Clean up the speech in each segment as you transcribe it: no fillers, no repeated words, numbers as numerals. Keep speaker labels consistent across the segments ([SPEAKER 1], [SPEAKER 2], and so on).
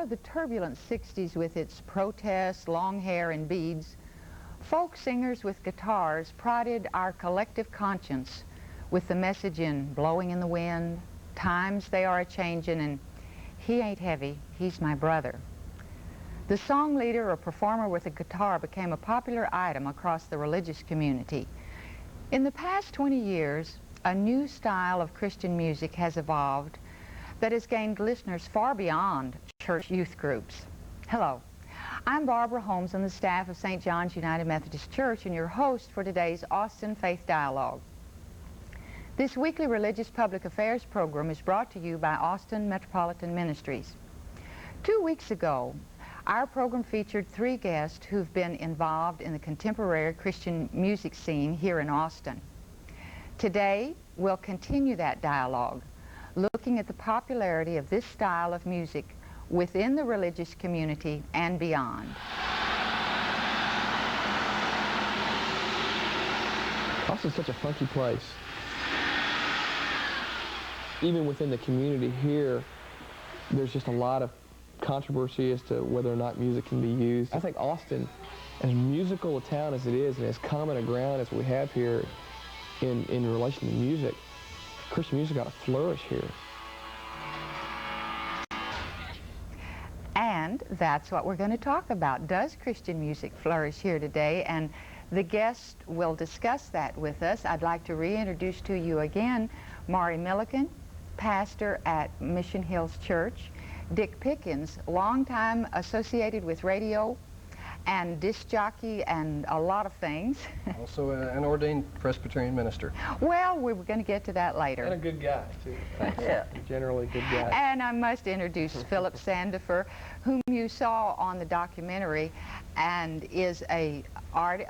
[SPEAKER 1] of the turbulent 60s with its protests, long hair, and beads, folk singers with guitars prodded our collective conscience with the message in Blowing in the Wind, Times They Are A-Changin', and He Ain't Heavy, He's My Brother. The song leader or performer with a guitar became a popular item across the religious community. In the past 20 years, a new style of Christian music has evolved that has gained listeners far beyond church youth groups. Hello, I'm Barbara Holmes on the staff of St. John's United Methodist Church and your host for today's Austin Faith Dialogue. This weekly religious public affairs program is brought to you by Austin Metropolitan Ministries. 2 weeks ago, our program featured 3 guests who've been involved in the contemporary Christian music scene here in Austin. Today, we'll continue that dialogue, looking at the popularity of this style of music within the religious community and beyond.
[SPEAKER 2] Austin's such a funky place. Even within the community here, there's just a lot of controversy as to whether or not music can be used. I think Austin, as musical a town as it is and as common a ground as we have here in relation to music, Christian music ought to flourish here.
[SPEAKER 1] And that's what we're going to talk about. Does Christian music flourish here today? And the guest will discuss that with us. I'd like to reintroduce to you again Maury Milliken, pastor at Mission Hills Church; Dick Pickens, longtime associated with radio and disc jockey and a lot of things.
[SPEAKER 3] Also an ordained Presbyterian minister.
[SPEAKER 1] Well, we were going to get to that later.
[SPEAKER 2] And a good guy, too.
[SPEAKER 3] Yeah.
[SPEAKER 2] Generally a good guy.
[SPEAKER 1] And I must introduce Philip Sandifer, whom you saw on the documentary, and is a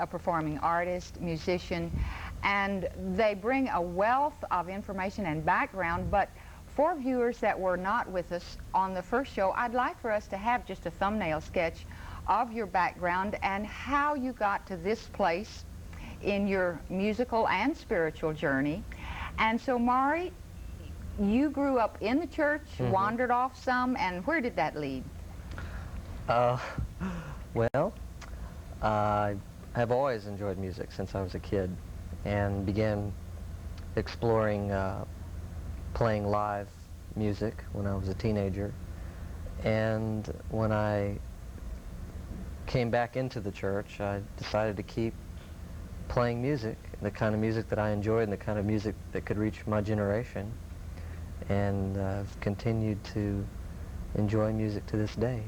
[SPEAKER 1] performing artist, musician, and they bring a wealth of information and background. But for viewers that were not with us on the first show, I'd like for us to have just a thumbnail sketch of your background and how you got to this place in your musical and spiritual journey. And so, Maury, you grew up in the church, wandered off some, and where did that lead?
[SPEAKER 4] Well, I have always enjoyed music since I was a kid and began exploring playing live music when I was a teenager. And when I came back into the church, I decided to keep playing music, the kind of music that I enjoyed and the kind of music that could reach my generation. And I've continued to enjoy music to this day.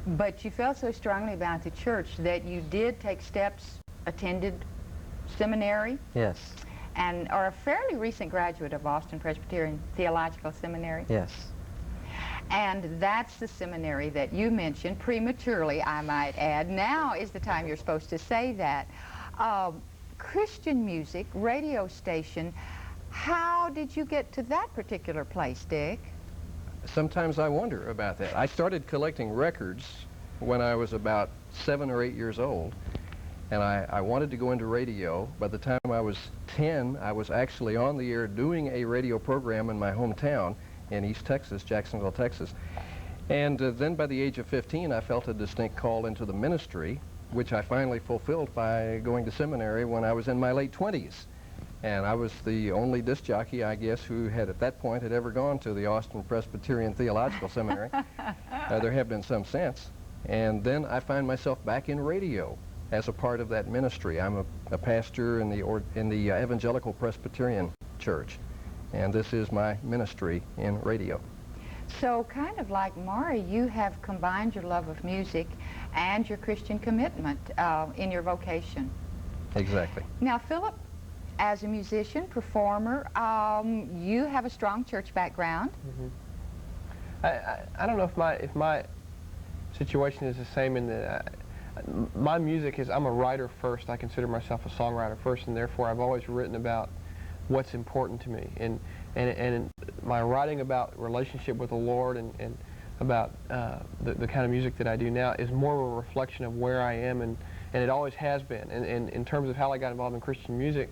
[SPEAKER 1] But you felt so strongly about the church that you did take steps, attended seminary.
[SPEAKER 4] Yes.
[SPEAKER 1] And are a fairly recent graduate of Austin Presbyterian Theological Seminary.
[SPEAKER 4] Yes.
[SPEAKER 1] And that's the seminary that you mentioned prematurely, I might add. Now is the time you're supposed to say that. Christian music, radio station, how did you get to that particular place, Dick?
[SPEAKER 3] Sometimes I wonder about that. I started collecting records when I was about 7 or 8 years old, and I wanted to go into radio. By the time I was 10, I was actually on the air doing a radio program in my hometown in East Texas, Jacksonville, Texas. And then by the age of 15, I felt a distinct call into the ministry, which I finally fulfilled by going to seminary when I was in my late 20s. And I was the only disc jockey, I guess, who had at that point had ever gone to the Austin Presbyterian Theological Seminary. There have been some since. And then I find myself back in radio as a part of that ministry. I'm a pastor in the Evangelical Presbyterian Church, and this is my ministry in radio.
[SPEAKER 1] So kind of like Maury, you have combined your love of music and your Christian commitment in your vocation.
[SPEAKER 3] Exactly.
[SPEAKER 1] Now, Philip, as a musician, performer, you have a strong church background.
[SPEAKER 2] I don't know if my situation is the same in that my music is, I'm a writer first. I consider myself a songwriter first, and therefore I've always written about what's important to me. And my writing about relationship with the Lord and about the kind of music that I do now is more of a reflection of where I am, and it always has been. And in terms of how I got involved in Christian music,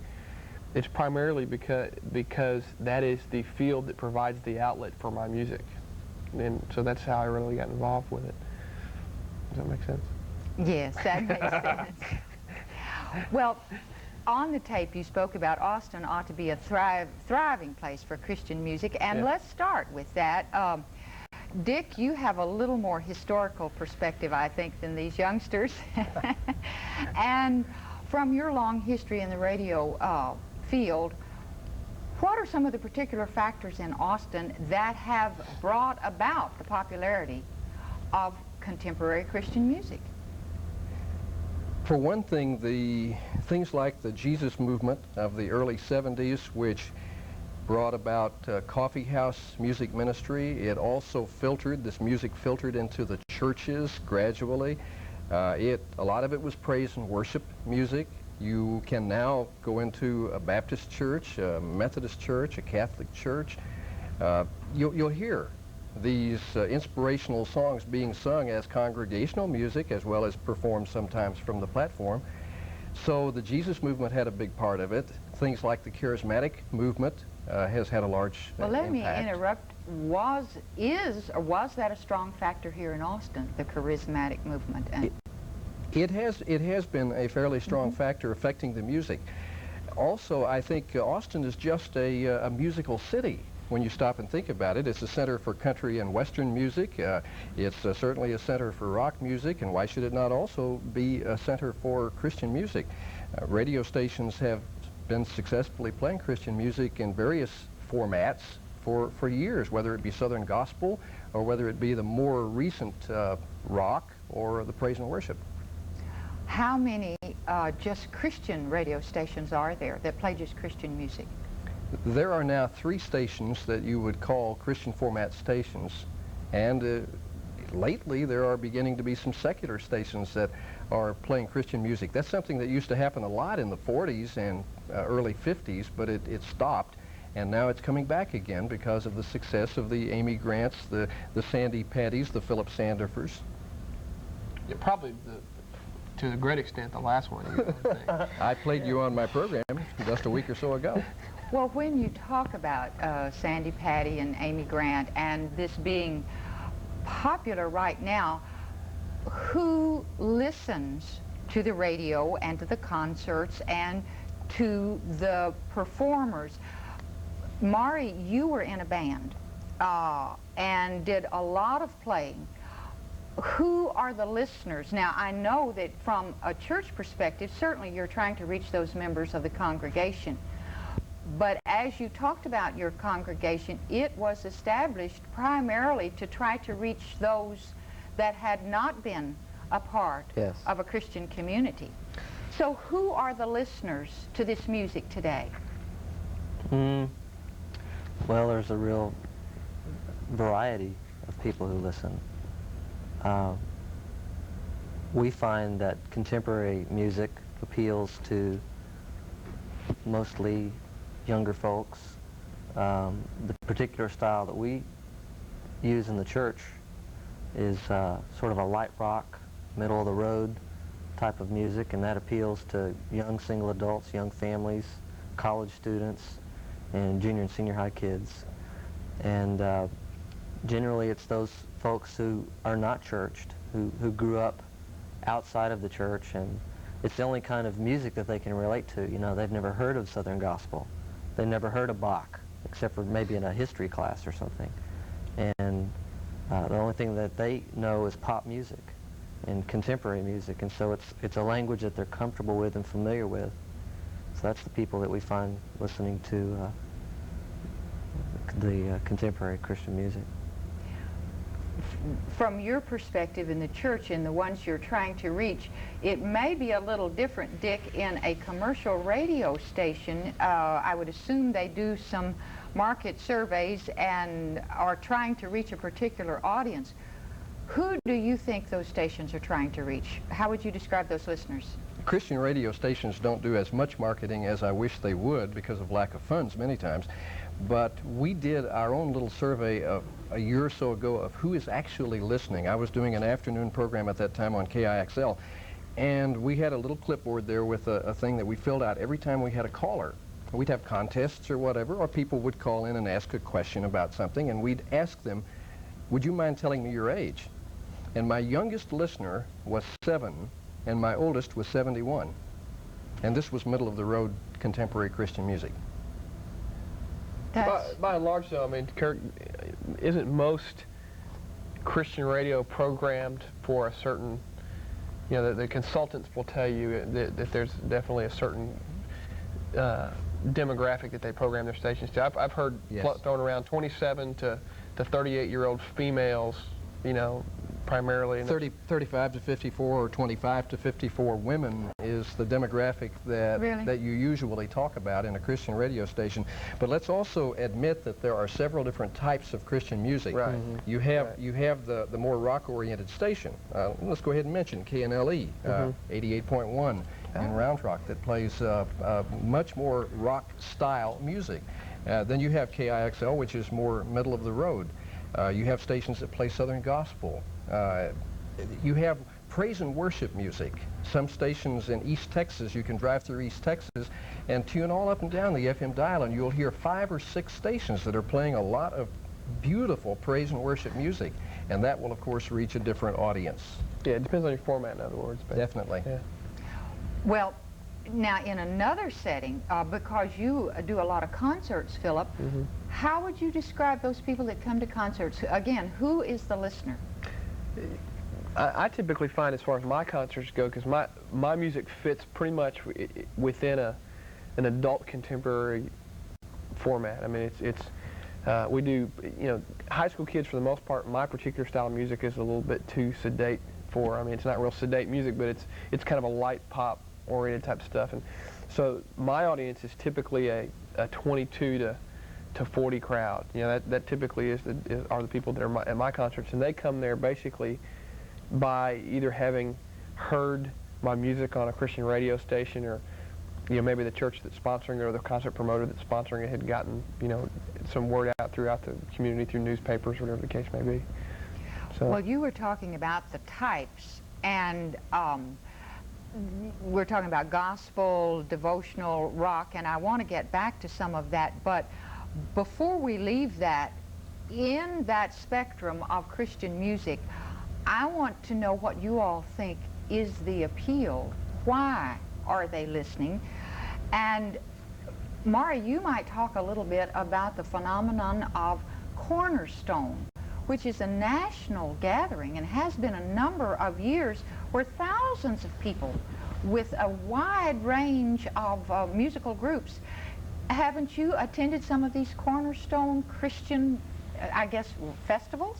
[SPEAKER 2] it's primarily because that is the field that provides the outlet for my music. and so that's how I really got involved with it. Does that make sense?
[SPEAKER 1] Yes, that makes sense. Well, on the tape you spoke about Austin ought to be a thriving place for Christian music, and
[SPEAKER 2] Yeah.
[SPEAKER 1] let's start with that. Dick, you have a little more historical perspective, I think, than these youngsters. And from your long history in the radio field, what are some of the particular factors in Austin that have brought about the popularity of contemporary Christian music?
[SPEAKER 3] For one thing, the things like the Jesus movement of the early 70s, which brought about coffee house music ministry. It also this music filtered into the churches gradually. A lot of it was praise and worship music. You can now go into a Baptist church, a Methodist church, a Catholic church. You'll hear these inspirational songs being sung as congregational music as well as performed sometimes from the platform. So the Jesus movement had a big part of it. Things like the charismatic movement has had a large
[SPEAKER 1] Well, let me
[SPEAKER 3] impact.
[SPEAKER 1] interrupt. Was that a strong factor here in Austin, the charismatic movement? And
[SPEAKER 3] It has been a fairly strong factor affecting the music. Also, I think Austin is just a musical city. When you stop and think about it, it's a center for country and western music. It's certainly a center for rock music, and why should it not also be a center for Christian music? Radio stations have been successfully playing Christian music in various formats for years, whether it be Southern gospel or whether it be the more recent rock or the praise and worship.
[SPEAKER 1] how many just Christian radio stations are there that play just Christian music?
[SPEAKER 3] There are now 3 stations that you would call Christian format stations, and lately there are beginning to be some secular stations that are playing Christian music. That's something that used to happen a lot in the 40s and early 50s, but it stopped, and now it's coming back again because of the success of the Amy Grants, the Sandy Pattys, the Philip Sandefers.
[SPEAKER 2] Yeah, probably to a great extent the last one. I think.
[SPEAKER 3] I played you on my program just a week or so ago.
[SPEAKER 1] Well, when you talk about Sandy Patty and Amy Grant and this being popular right now, who listens to the radio and to the concerts and to the performers? Mari, you were in a band and did a lot of playing. Who are the listeners? Now, I know that from a church perspective, certainly you're trying to reach those members of the congregation. But as you talked about your congregation, it was established primarily to try to reach those that had not been a part
[SPEAKER 4] Yes.
[SPEAKER 1] of a Christian community. So who are the listeners to this music today?
[SPEAKER 4] Well, there's a real variety of people who listen. We find that contemporary music appeals to mostly younger folks. The particular style that we use in the church is sort of a light rock, middle of the road type of music, and that appeals to young single adults, young families, college students, and junior and senior high kids. And generally it's those folks who are not churched, who grew up outside of the church, and it's the only kind of music that they can relate to. You know, they've never heard of Southern gospel. They've never heard of Bach, except for maybe in a history class or something. And the only thing that they know is pop music and contemporary music, and so it's a language that they're comfortable with and familiar with. So that's the people that we find listening to the contemporary Christian music.
[SPEAKER 1] From your perspective in the church and the ones you're trying to reach, it may be a little different, Dick, in a commercial radio station. I would assume they do some market surveys and are trying to reach a particular audience. Who do you think those stations are trying to reach? How would you describe those listeners?
[SPEAKER 3] Christian radio stations don't do as much marketing as I wish they would because of lack of funds many times. But we did our own little survey a year or so ago of who is actually listening. I was doing an afternoon program at that time on KIXL, and we had a little clipboard there with a thing that we filled out every time we had a caller. We'd have contests or whatever, or people would call in and ask a question about something, and we'd ask them, would you mind telling me your age? And my youngest listener was 7, and my oldest was 71. And this was middle-of-the-road contemporary Christian music.
[SPEAKER 2] By and large, though, I mean, Kurt, isn't most Christian radio programmed for a certain, you know, the consultants will tell you that there's definitely a certain demographic that they program their stations to. I've heard thrown around 27 to 38-year-old females, you know, primarily.
[SPEAKER 3] 35 to 54 or 25 to 54 women is the demographic that you usually talk about in a Christian radio station. But let's also admit that there are several different types of Christian music.
[SPEAKER 2] Right.
[SPEAKER 3] You have the more rock-oriented station. Let's go ahead and mention KNLE 88.1 in Round Rock that plays much more rock-style music. Then you have KIXL, which is more middle of the road. You have stations that play Southern gospel. You have praise and worship music. Some stations in East Texas, you can drive through East Texas and tune all up and down the FM dial, and you'll hear 5 or 6 stations that are playing a lot of beautiful praise and worship music. And that will, of course, reach a different audience.
[SPEAKER 2] Yeah, it depends on your format, in other words. But
[SPEAKER 3] Definitely.
[SPEAKER 2] Yeah.
[SPEAKER 1] Well, now in another setting, because you do a lot of concerts, Philip, how would you describe those people that come to concerts? Again, who is the listener?
[SPEAKER 2] I typically find, as far as my concerts go, because my music fits pretty much within an adult contemporary format. I mean, we do, you know, high school kids for the most part. My particular style of music is a little bit too sedate for. I mean, it's not real sedate music, but it's kind of a light pop oriented type stuff. And so my audience is typically a 22 to 40 crowd. You know, that typically are the people that are at my concerts, and they come there basically by either having heard my music on a Christian radio station, or, you know, maybe the church that's sponsoring it or the concert promoter that's sponsoring it had gotten, you know, some word out throughout the community through newspapers, whatever the case may be. So.
[SPEAKER 1] Well, you were talking about the types, and we're talking about gospel, devotional, rock, and I want to get back to some of that, but before we leave that, in that spectrum of Christian music, I want to know what you all think is the appeal. Why are they listening? And Mari, you might talk a little bit about the phenomenon of Cornerstone, which is a national gathering and has been a number of years where thousands of people with a wide range of musical groups. Haven't you attended some of these Cornerstone Christian, I guess, festivals?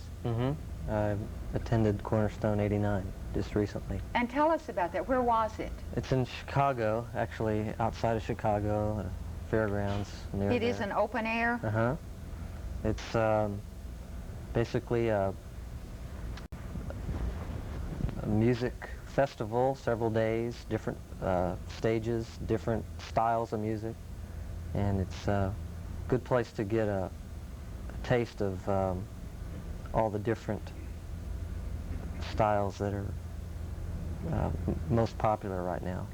[SPEAKER 4] I attended Cornerstone 89 just recently.
[SPEAKER 1] And tell us about that. Where was it?
[SPEAKER 4] It's in Chicago, actually, outside of Chicago, fairgrounds near
[SPEAKER 1] It is an open air?
[SPEAKER 4] It's basically a music festival, several days, different stages, different styles of music. And it's a good place to get a taste of all the different styles that are most popular right now.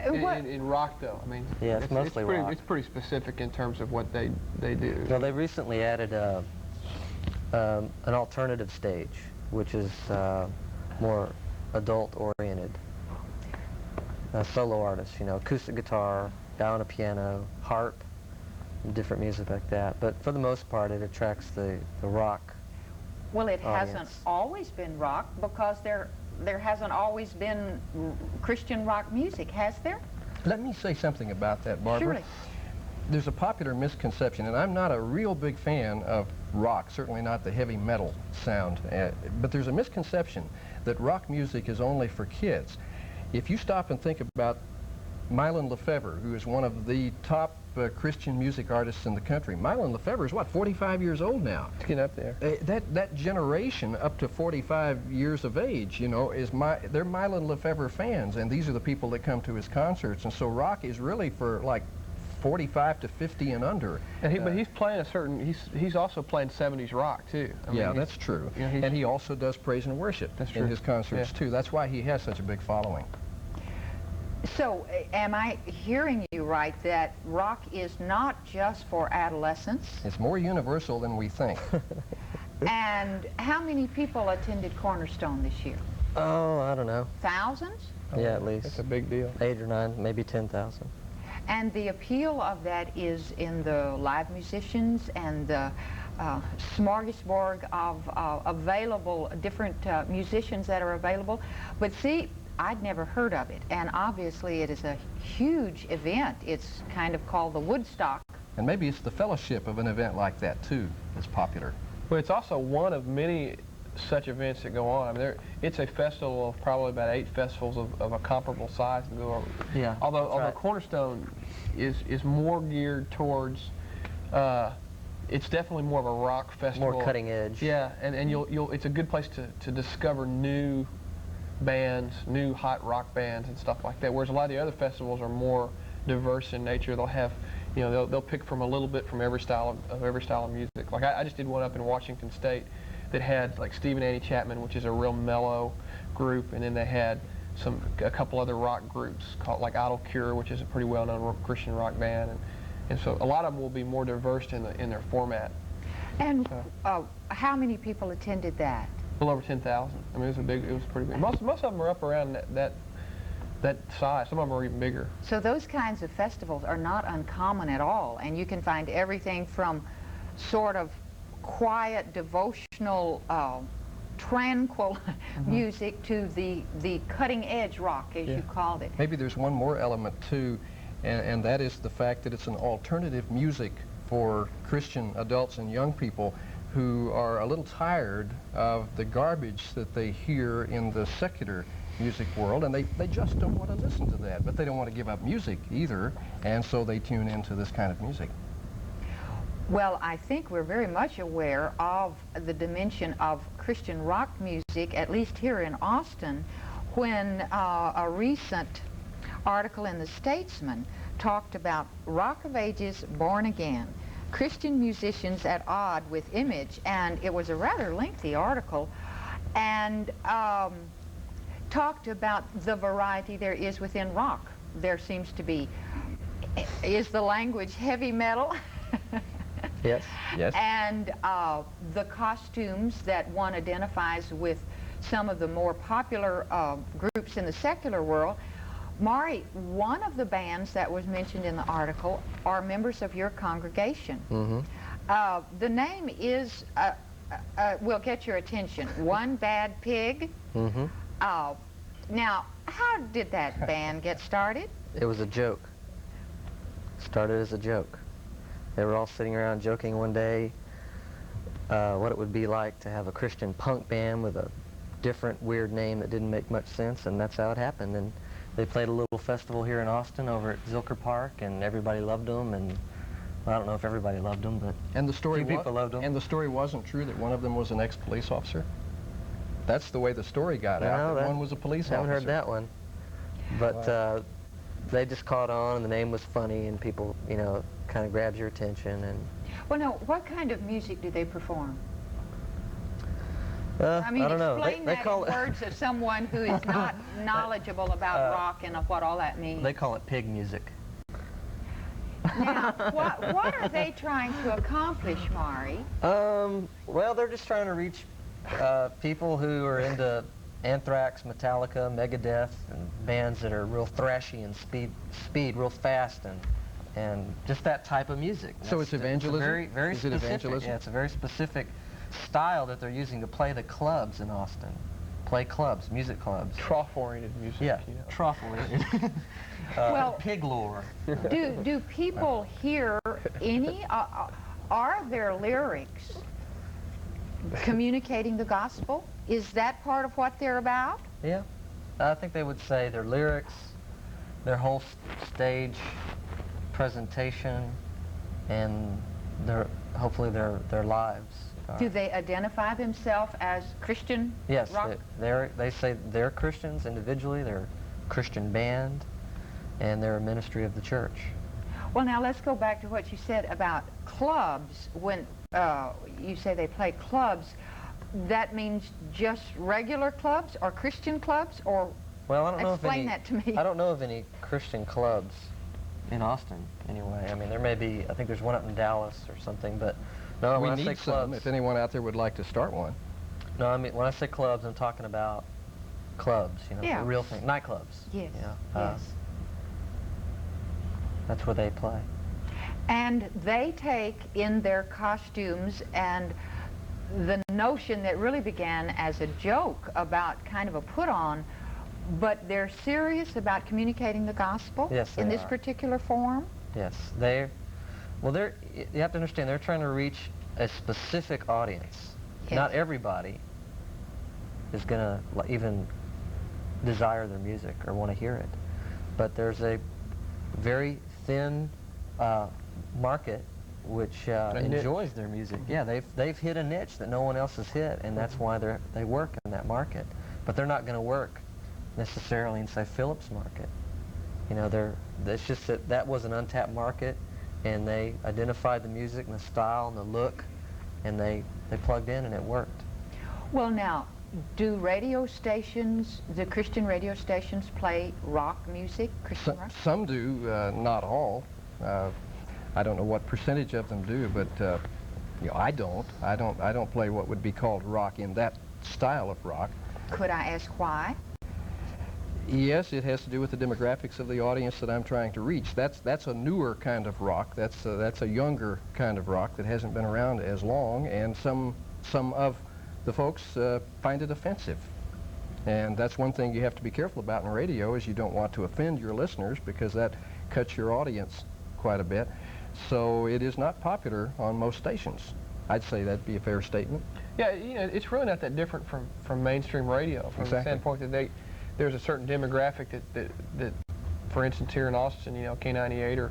[SPEAKER 2] In rock, though, I mean,
[SPEAKER 4] yeah, it's mostly rock.
[SPEAKER 2] It's pretty specific in terms of what they do.
[SPEAKER 4] Well, they recently added an alternative stage, which is more adult-oriented. Solo artists, you know, acoustic guitar, down a piano, harp, and different music like that. But for the most part, it attracts the rock.
[SPEAKER 1] Well, it
[SPEAKER 4] audience.
[SPEAKER 1] hasn't always been rock, because there hasn't always been Christian rock music, has there?
[SPEAKER 3] Let me say something about that, Barbara.
[SPEAKER 1] Surely.
[SPEAKER 3] There's a popular misconception, and I'm not a real big fan of rock, certainly not the heavy metal sound, but there's a misconception that rock music is only for kids. If you stop and think about Mylon Lefevre, who is one of the top Christian music artists in the country. Mylon Lefevre is, what, 45 years old now?
[SPEAKER 2] Let's get up there.
[SPEAKER 3] That generation up to 45 years of age, you know, they're Mylon Lefevre fans, and these are the people that come to his concerts. And so rock is really for, like, 45 to 50 and under.
[SPEAKER 2] And but he's playing he's also playing 70s rock, too. I mean,
[SPEAKER 3] yeah, that's true. You know, and he also does praise and worship in his concerts, too. That's why he has such a big following.
[SPEAKER 1] So, am I hearing you right that rock is not just for adolescents?
[SPEAKER 3] It's more universal than we think.
[SPEAKER 1] And how many people attended Cornerstone this year?
[SPEAKER 4] Oh, I don't know.
[SPEAKER 1] Thousands?
[SPEAKER 4] Yeah, at
[SPEAKER 2] It's
[SPEAKER 4] least
[SPEAKER 2] a big deal.
[SPEAKER 4] 8 or 9, maybe 10,000.
[SPEAKER 1] And the appeal of that is in the live musicians and the smorgasbord of available different musicians that are available. But see, I'd never heard of it, and obviously it is a huge event. It's kind of called the Woodstock.
[SPEAKER 3] And maybe it's the fellowship of an event like that, too, that's popular.
[SPEAKER 2] But it's also one of many such events that go on. I mean, it's a festival of probably about 8 festivals of a comparable size that go on.
[SPEAKER 4] Yeah.
[SPEAKER 2] Although
[SPEAKER 4] right.
[SPEAKER 2] Cornerstone is more geared towards, it's definitely more of a rock festival.
[SPEAKER 4] More cutting edge.
[SPEAKER 2] Yeah, and you'll it's a good place to discover new bands, new hot rock bands and stuff like that. Whereas a lot of the other festivals are more diverse in nature. They'll have, you know, they'll pick from a little bit from every style of music. Like I just did one up in Washington State that had like Steve and Annie Chapman, which is a real mellow group, and then they had a couple other rock groups called like Idle Cure, which is a pretty well-known Christian rock band, and so a lot of them will be more diverse in their format.
[SPEAKER 1] And how many people attended that?
[SPEAKER 2] A little over 10,000. I mean, it was pretty big. Most of them are up around that size. Some of them are even bigger.
[SPEAKER 1] So those kinds of festivals are not uncommon at all, and you can find everything from sort of quiet, devotional, tranquil music to the cutting-edge rock, as you called it.
[SPEAKER 3] Maybe there's one more element, too, and that is the fact that it's an alternative music for Christian adults and young people who are a little tired of the garbage that they hear in the secular music world, and they just don't want to listen to that, but they don't want to give up music either, and so they tune into this kind of music.
[SPEAKER 1] Well, I think we're very much aware of the dimension of Christian rock music, at least here in Austin, when a recent article in The Statesman talked about Rock of Ages Born Again, Christian musicians at odd with image, and it was a rather lengthy article, and talked about the variety there is within rock. There seems to be, is the language heavy metal?
[SPEAKER 4] Yes.
[SPEAKER 3] Yes.
[SPEAKER 1] And the costumes that one identifies with some of the more popular groups in the secular world. Mari, one of the bands that was mentioned in the article are members of your congregation.
[SPEAKER 4] Mm-hmm.
[SPEAKER 1] The name is, will get your attention, One Bad Pig.
[SPEAKER 4] Mm-hmm.
[SPEAKER 1] Now, how did that band get started?
[SPEAKER 4] It was a joke. Started as a joke. They were all sitting around joking one day what it would be like to have a Christian punk band with a different weird name that didn't make much sense, and that's how it happened. And they played a little festival here in Austin over at Zilker Park, and everybody loved them, and well, I don't know if everybody loved them, but
[SPEAKER 3] And the story
[SPEAKER 4] few people loved them.
[SPEAKER 3] And the story wasn't true that one of them was an ex-police officer? That's the way the story got out, that one was a police officer.
[SPEAKER 4] I haven't heard that one. But they just caught on, and the name was funny, and people, you know, kind of grabs your attention. And
[SPEAKER 1] Well, now, what kind of music do they perform? I mean,
[SPEAKER 4] I don't know.
[SPEAKER 1] explain
[SPEAKER 4] They
[SPEAKER 1] that
[SPEAKER 4] call
[SPEAKER 1] in
[SPEAKER 4] it
[SPEAKER 1] words of someone who is not knowledgeable about rock and of what all that means.
[SPEAKER 4] they call it pig music.
[SPEAKER 1] Now, what are they trying to accomplish, Mari?
[SPEAKER 4] Well, they're just trying to reach people who are into Anthrax, Metallica, Megadeth, and bands that are real thrashy and speed real fast, and just that type of music.
[SPEAKER 3] So it's evangelism?
[SPEAKER 4] Very, very
[SPEAKER 3] Is it
[SPEAKER 4] specific.
[SPEAKER 3] evangelism?
[SPEAKER 4] Yeah, it's a very specific style that they're using to play the clubs in Austin. Play clubs, music clubs.
[SPEAKER 2] Trough-oriented music.
[SPEAKER 4] Yeah,
[SPEAKER 2] You know.
[SPEAKER 4] trough-oriented.
[SPEAKER 1] Well,
[SPEAKER 4] pig lore.
[SPEAKER 1] do people hear any? Are their lyrics communicating the gospel? Is that part of what they're about?
[SPEAKER 4] Yeah, I think they would say their lyrics, their whole stage presentation, and hopefully their lives.
[SPEAKER 1] Do they identify themselves as Christian
[SPEAKER 4] Yes,
[SPEAKER 1] rock?
[SPEAKER 4] they say they're Christians individually. They're a Christian band, and they're a ministry of the church.
[SPEAKER 1] Well, now let's go back to what you said about clubs. When you say they play clubs, that means just regular clubs or Christian clubs, or
[SPEAKER 4] Well, I don't know
[SPEAKER 1] explain
[SPEAKER 4] if any,
[SPEAKER 1] that to me.
[SPEAKER 4] I don't know of any Christian clubs in Austin, anyway. I mean, there may be. I think there's one up in Dallas or something, but No,
[SPEAKER 3] We
[SPEAKER 4] when I say
[SPEAKER 3] need some,
[SPEAKER 4] clubs,
[SPEAKER 3] if anyone out there would like to start one.
[SPEAKER 4] no, I mean when I say clubs, I'm talking about clubs. You know,
[SPEAKER 1] Yeah.
[SPEAKER 4] the real thing, nightclubs.
[SPEAKER 1] Yes,
[SPEAKER 4] You know,
[SPEAKER 1] yes.
[SPEAKER 4] that's where they play.
[SPEAKER 1] And they take in their costumes, and the notion that really began as a joke about kind of a put-on, but they're serious about communicating the gospel
[SPEAKER 4] Yes, they
[SPEAKER 1] in this
[SPEAKER 4] are.
[SPEAKER 1] particular form.
[SPEAKER 4] Yes, you have to understand, they're trying to reach a specific audience.
[SPEAKER 1] Yes.
[SPEAKER 4] Not everybody is going to even desire their music or want to hear it. But there's a very thin market which enjoys their music. Yeah, they've hit a niche that no one else has hit, and that's why they work in that market. But they're not going to work necessarily in, say, Phillips market. You know, it's just that was an untapped market, and they identified the music and the style and the look, and they plugged in and it worked.
[SPEAKER 1] Well, now, do radio stations, the Christian radio stations, play rock music, Christian rock?
[SPEAKER 3] Some do, not all. I don't know what percentage of them do, but you know, I don't play what would be called rock in that style of rock.
[SPEAKER 1] Could I ask why?
[SPEAKER 3] Yes, it has to do with the demographics of the audience that I'm trying to reach. That's a newer kind of rock. That's a younger kind of rock that hasn't been around as long, and some of the folks find it offensive. And that's one thing you have to be careful about in radio, is you don't want to offend your listeners, because that cuts your audience quite a bit. So it is not popular on most stations. I'd say that'd be a fair statement.
[SPEAKER 2] Yeah, you know, it's really not that different from mainstream radio, from the
[SPEAKER 3] Exactly.
[SPEAKER 2] standpoint that there's a certain demographic that, for instance, here in Austin, you know, K98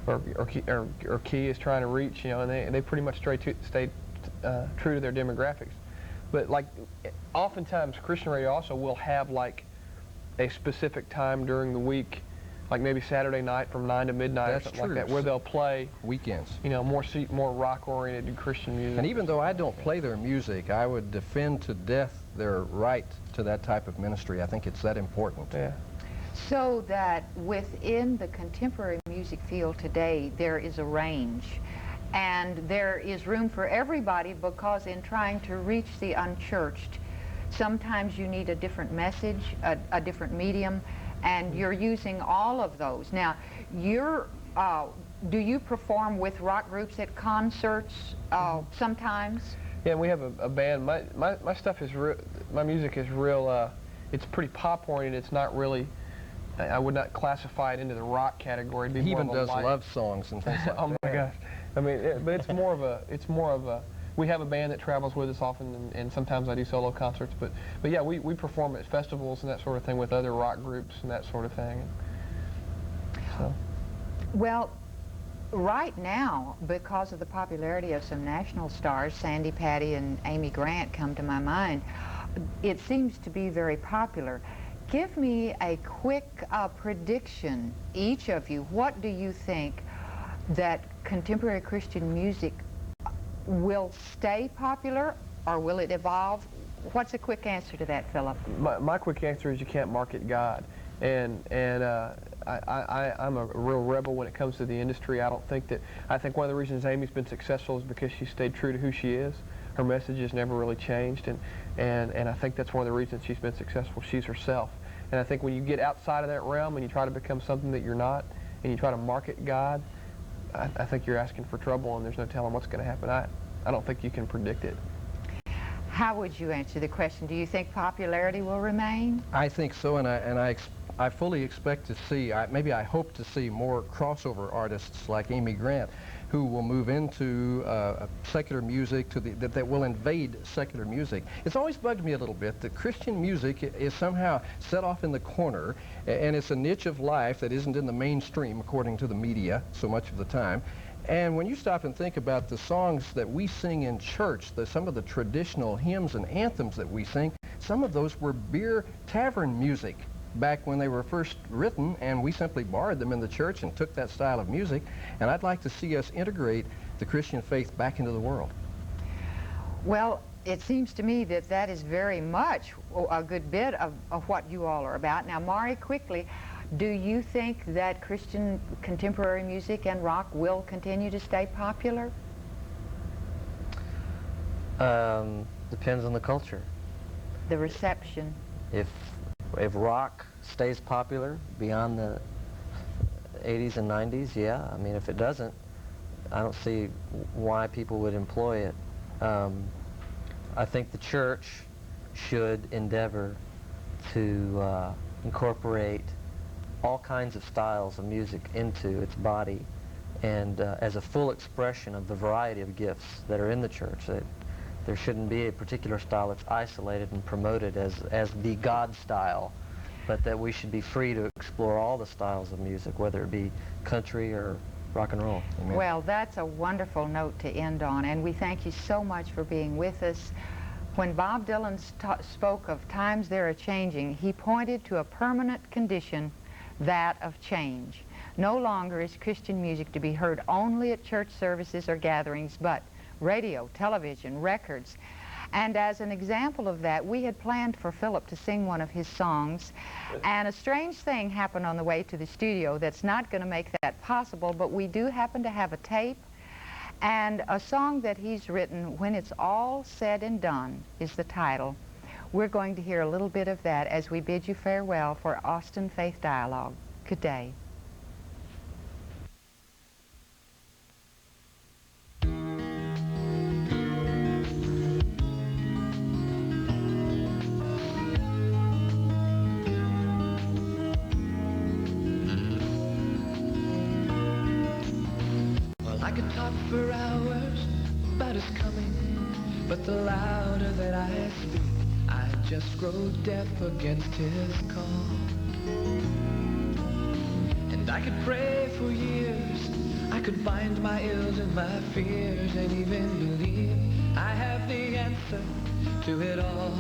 [SPEAKER 2] or Key is trying to reach, you know, and they pretty much stay true to their demographics. But like, oftentimes Christian radio also will have like a specific time during the week, like maybe Saturday night from 9 to midnight or
[SPEAKER 3] That's
[SPEAKER 2] something like
[SPEAKER 3] true.
[SPEAKER 2] that, where they'll play,
[SPEAKER 3] Weekends.
[SPEAKER 2] you know, more rock-oriented Christian music.
[SPEAKER 3] And even though I don't play their music, I would defend to death their right to that type of ministry. I think it's that important.
[SPEAKER 2] Yeah.
[SPEAKER 1] So that within the contemporary music field today, there is a range, and there is room for everybody, because in trying to reach the unchurched, sometimes you need a different message, a different medium, and you're using all of those. Now, do you perform with rock groups at concerts sometimes?
[SPEAKER 2] Yeah, we have a band. My stuff is real. My music is real. It's pretty pop-oriented. It's not really. I would not classify it into the rock category. It'd be
[SPEAKER 3] He
[SPEAKER 2] more
[SPEAKER 3] even
[SPEAKER 2] of a
[SPEAKER 3] does
[SPEAKER 2] light.
[SPEAKER 3] love songs and things like
[SPEAKER 2] Oh
[SPEAKER 3] that.
[SPEAKER 2] my gosh! I mean, but it's more of a. We have a band that travels with us often, and sometimes I do solo concerts. But yeah, we perform at festivals and that sort of thing with other rock groups and that sort of thing. So.
[SPEAKER 1] Well, right now, because of the popularity of some national stars, Sandy Patty and Amy Grant come to my mind, it seems to be very popular. Give me a quick prediction, each of you. What do you think that contemporary Christian music will stay popular, or will it evolve? What's a quick answer to that, Philip?
[SPEAKER 2] My quick answer is you can't market God, and I'm a real rebel when it comes to the industry. I think one of the reasons Amy's been successful is because she stayed true to who she is. Her message has never really changed, and I think that's one of the reasons she's been successful. She's herself. And I think when you get outside of that realm and you try to become something that you're not, and you try to market God, I think you're asking for trouble, and there's no telling what's going to happen. I don't think you can predict it.
[SPEAKER 1] How would you answer the question? Do you think popularity will remain?
[SPEAKER 3] I think so, and I fully expect to see, maybe I hope to see more crossover artists like Amy Grant, who will move into secular music that will invade secular music. It's always bugged me a little bit that Christian music is somehow set off in the corner, and it's a niche of life that isn't in the mainstream according to the media so much of the time. And when you stop and think about the songs that we sing in church, some of the traditional hymns and anthems that we sing, some of those were beer tavern music back when they were first written, and we simply borrowed them in the church and took that style of music. And I'd like to see us integrate the Christian faith back into the world.
[SPEAKER 1] Well, it seems to me that that is very much a good bit of what you all are about. Now, Mari, quickly, do you think that Christian contemporary music and rock will continue to stay popular?
[SPEAKER 4] Depends on the culture.
[SPEAKER 1] The reception.
[SPEAKER 4] If rock stays popular beyond the 80s and 90s, yeah. I mean, if it doesn't, I don't see why people would employ it. I think the church should endeavor to incorporate all kinds of styles of music into its body, and as a full expression of the variety of gifts that are in the church. There shouldn't be a particular style that's isolated and promoted as the God style, but that we should be free to explore all the styles of music, whether it be country or rock and roll.
[SPEAKER 3] Amen.
[SPEAKER 1] Well, that's a wonderful note to end on, and we thank you so much for being with us. When Bob Dylan spoke of times that are changing, he pointed to a permanent condition, that of change. No longer is Christian music to be heard only at church services or gatherings, but radio, television, records. And as an example of that, we had planned for Philip to sing one of his songs, and a strange thing happened on the way to the studio that's not going to make that possible, but we do happen to have a tape, and a song that he's written, When It's All Said and Done, is the title. We're going to hear a little bit of that as we bid you farewell for Austin Faith Dialogue. Good day.
[SPEAKER 5] I could talk for hours about his coming, but the louder that I speak, I just grow deaf against his call. And I could pray for years, I could bind my ills and my fears, and even believe I have the answer to it all.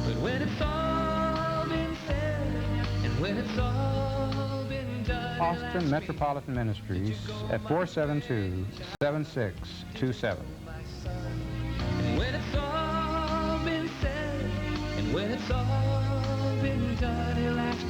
[SPEAKER 5] But when it's all been said, and when it's all been done,
[SPEAKER 6] Austin Metropolitan Ministries at 472-7627.